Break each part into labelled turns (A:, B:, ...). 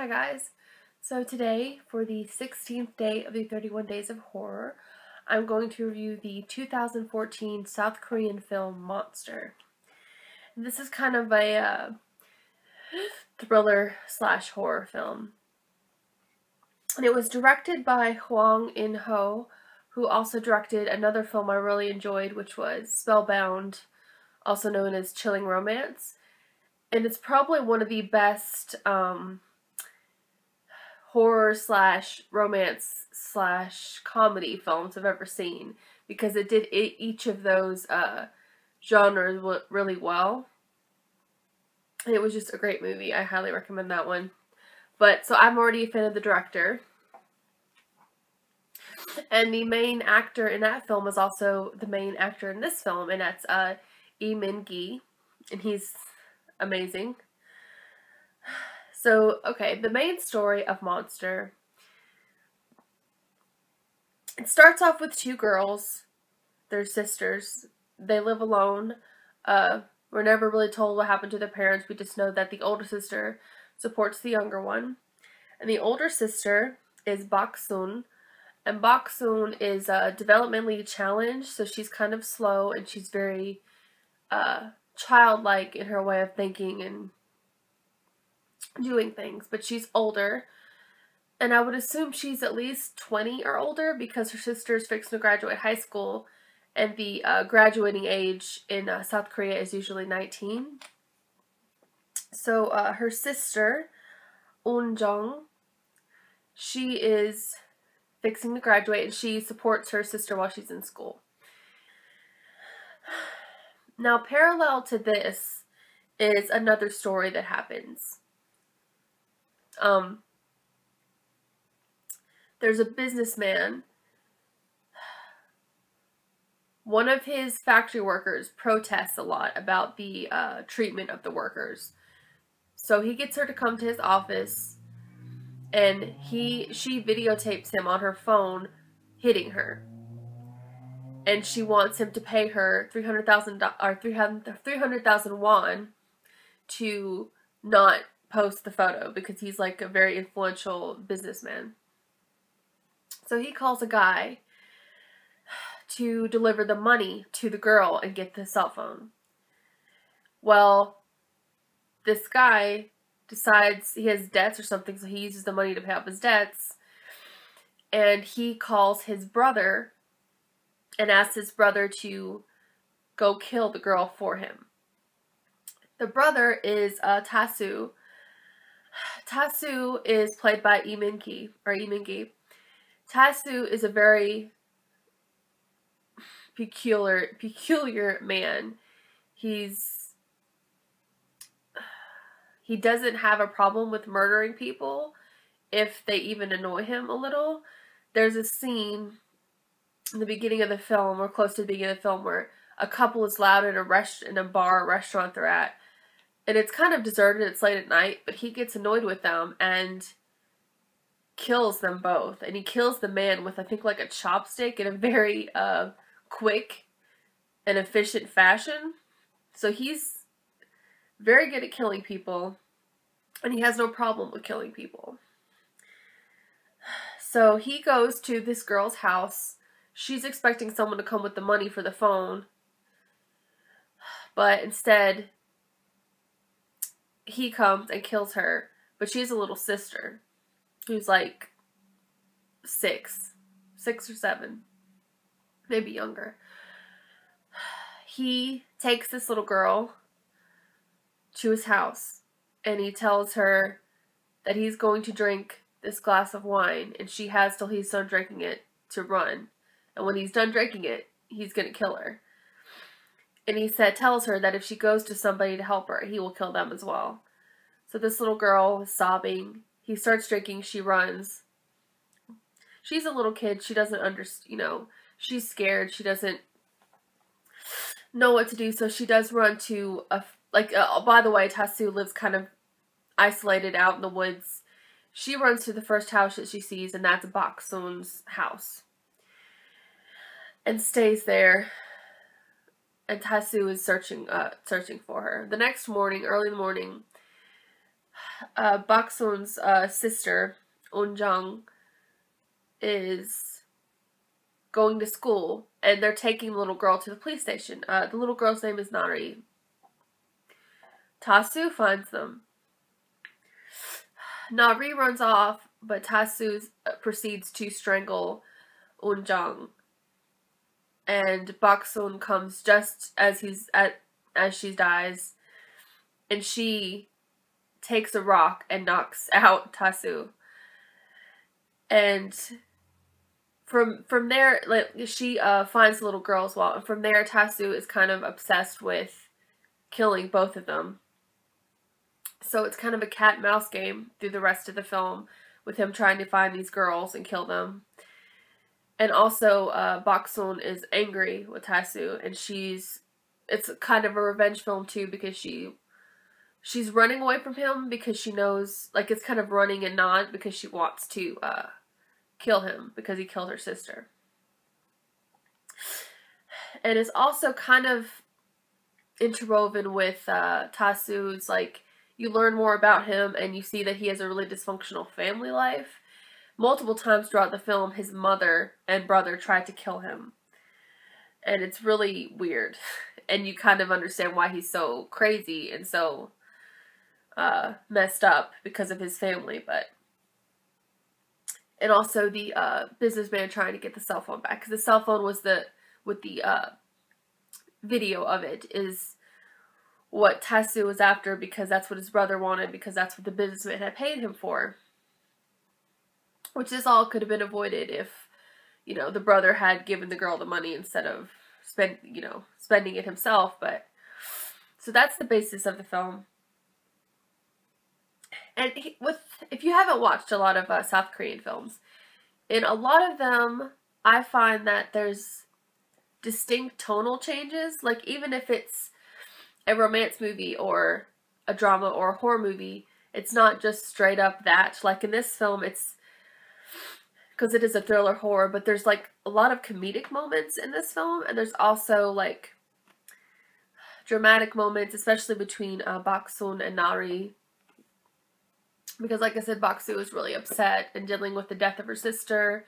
A: Hi guys. So today, for the 16th day of the 31 Days of Horror, I'm going to review the 2014 South Korean film Monster. And this is kind of a thriller slash horror film. And it was directed by Hwang In-ho, who also directed another film I really enjoyed, which was Spellbound, also known as Chilling Romance. And it's probably one of the best horror slash romance slash comedy films I've ever seen, because it did each of those genres really well. And it was just a great movie. I highly recommend that one. But so I'm already a fan of the director. And the main actor in that film is also the main actor in this film, and that's Lee Min-gi, and he's amazing. So, okay, the main story of Monster. It starts off with two girls. They're sisters. They live alone. We're never really told what happened to their parents. We just know that the older sister supports the younger one. And the older sister is Bak-sun. And Bak-sun is developmentally challenged, so she's kind of slow and she's very childlike in her way of thinking and doing things. But she's older. And I would assume she's at least 20 or older, because her sister's fixing to graduate high school, and the graduating age in South Korea is usually 19. So her sister, Eun-jung, she is fixing to graduate, and she supports her sister while she's in school. Now, parallel to this is another story that happens. There's a businessman. One of his factory workers protests a lot about the treatment of the workers. So he gets her to come to his office, and she videotapes him on her phone hitting her. And she wants him to pay her 300,000 won to not post the photo, because he's like a very influential businessman. So he calls a guy to deliver the money to the girl and get the cell phone. Well, this guy decides he has debts or something, so he uses the money to pay off his debts. And he calls his brother and asks his brother to go kill the girl for him. The brother is Tasu. Tasu is played by Lee Min-gi. Tasu is a very peculiar man. He doesn't have a problem with murdering people if they even annoy him a little. There's a scene in the beginning of the film, or close to the beginning of the film, where a couple is loud in a bar or restaurant they're at, and it's kind of deserted, it's late at night, but he gets annoyed with them and kills them both. And he kills the man with, I think, like a chopstick, in a very quick and efficient fashion. So he's very good at killing people, and he has no problem with killing people. So he goes to this girl's house. She's expecting someone to come with the money for the phone, but instead he comes and kills her. But she has a little sister who's like 6 or 7, maybe younger. He takes this little girl to his house, and he tells her that he's going to drink this glass of wine, and she has till he's done drinking it to run. And when he's done drinking it, he's going to kill her. And he tells her that if she goes to somebody to help her, he will kill them as well. So this little girl is sobbing. He starts drinking. She runs. She's a little kid. She doesn't understand, she's scared. She doesn't know what to do. So she does run to by the way, Tasu lives kind of isolated out in the woods. She runs to the first house that she sees, and that's Bak-sun's house, and stays there. And Tasu is searching for her. The next morning, early in the morning, Baksun's sister, Eunjung, is going to school, and they're taking the little girl to the police station. The little girl's name is Nari. Tasu finds them. Nari runs off, but Tasu proceeds to strangle Eunjung. And Baksun comes just as she dies, and she takes a rock and knocks out Tasu. And from there, like, she finds the little girl as well. And from there, Tasu is kind of obsessed with killing both of them. So it's kind of a cat and mouse game through the rest of the film, with him trying to find these girls and kill them. And also, Baksun is angry with Tasu, and it's kind of a revenge film too, because she's running away from him because she knows, like, it's kind of running and not, because she wants to kill him because he killed her sister. And it's also kind of interwoven with Tasu's, like, you learn more about him and you see that he has a really dysfunctional family life. Multiple times throughout the film, his mother and brother tried to kill him. And it's really weird. And you kind of understand why he's so crazy and so messed up because of his family. And also the businessman trying to get the cell phone back. Because the cell phone was with the video of it is what Tasu was after, because that's what his brother wanted, because that's what the businessman had paid him for. Which this all could have been avoided if, you know, the brother had given the girl the money instead of spending it himself. But so that's the basis of the film. And if you haven't watched a lot of South Korean films, in a lot of them, I find that there's distinct tonal changes. Like, even if it's a romance movie or a drama or a horror movie, it's not just straight up that. Like in this film, it's because it is a thriller horror, but there's like a lot of comedic moments in this film, and there's also like dramatic moments, especially between Baksun and Nari. Because like I said, Baksu is really upset and dealing with the death of her sister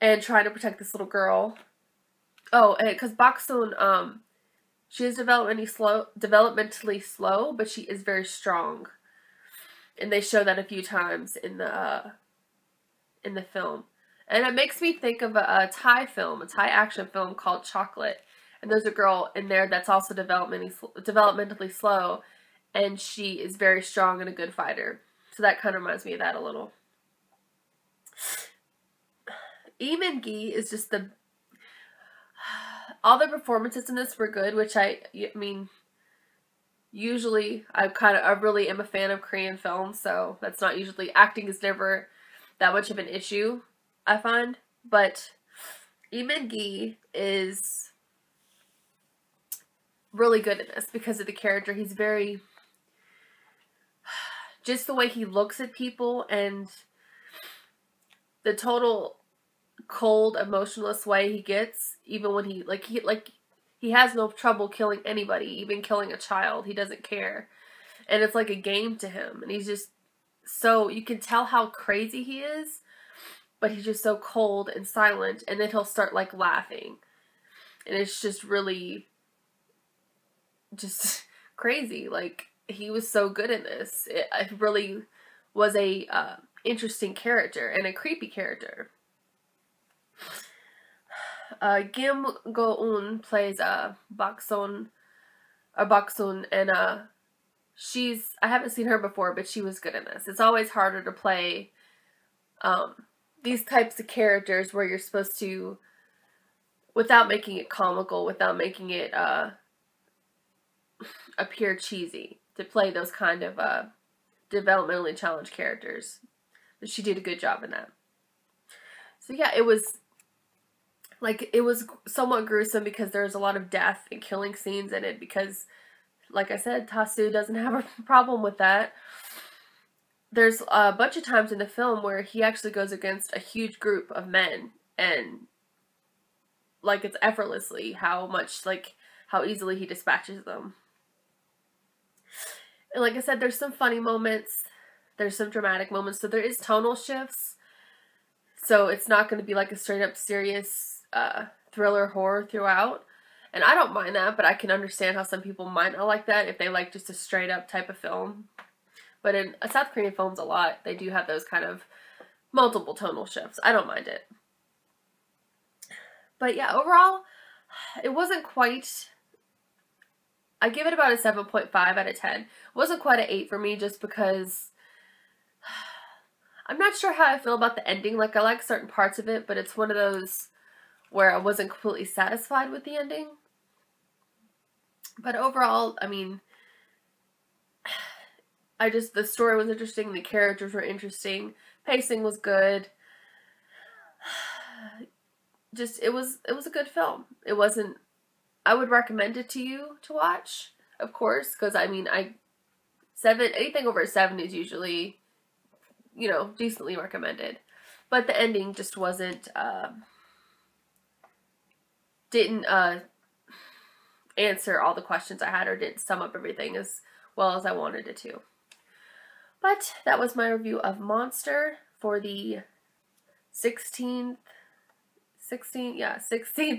A: and trying to protect this little girl. Oh, and because Baksun, she is developmentally slow, but she is very strong. And they show that a few times in the film. And it makes me think of a Thai film, a Thai action film called Chocolate. And there's a girl in there that's also developmentally slow, and she is very strong and a good fighter. So that kind of reminds me of that a little. Lee Min-gi is just all the performances in this were good, which I mean, usually I really am a fan of Korean films, so that's not usually, acting is never that much of an issue, I find. But Lee Min-gi is really good in this because of the character. He's very, just the way he looks at people and the total cold, emotionless way he gets, even when he has no trouble killing anybody, even killing a child. He doesn't care. And it's like a game to him. And he's just so, you can tell how crazy he is, but he's just so cold and silent, and then he'll start like laughing. And it's just really just crazy. Like, he was so good in this. It really was a interesting character and a creepy character. Kim Go-eun plays Baksun, and I haven't seen her before, but she was good in this. It's always harder to play these types of characters where you're supposed to, without making it comical, without making it appear cheesy, to play those kind of developmentally challenged characters. But she did a good job in that. So yeah, it was somewhat gruesome because there's a lot of death and killing scenes in it because, like I said, Tasu doesn't have a problem with that. There's a bunch of times in the film where he actually goes against a huge group of men, and like, it's effortlessly how easily he dispatches them. And like I said, there's some funny moments, there's some dramatic moments, so there is tonal shifts. So it's not going to be like a straight up serious thriller horror throughout. And I don't mind that, but I can understand how some people might not like that if they like just a straight up type of film. But in South Korean films a lot, they do have those kind of multiple tonal shifts. I don't mind it. But yeah, overall, it wasn't quite... I give it about a 7.5 out of 10. It wasn't quite an 8 for me just because... I'm not sure how I feel about the ending. Like, I like certain parts of it, but it's one of those where I wasn't completely satisfied with the ending. But overall, I mean, the story was interesting, the characters were interesting, pacing was good. Just, it was a good film. It wasn't, I would recommend it to you to watch, of course, because I mean, anything over a 7 is usually, you know, decently recommended. But the ending just wasn't, didn't answer all the questions I had, or didn't sum up everything as well as I wanted it to. But that was my review of Monster for the 16th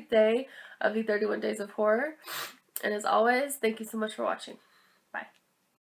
A: day of the 31 Days of Horror. And as always, thank you so much for watching.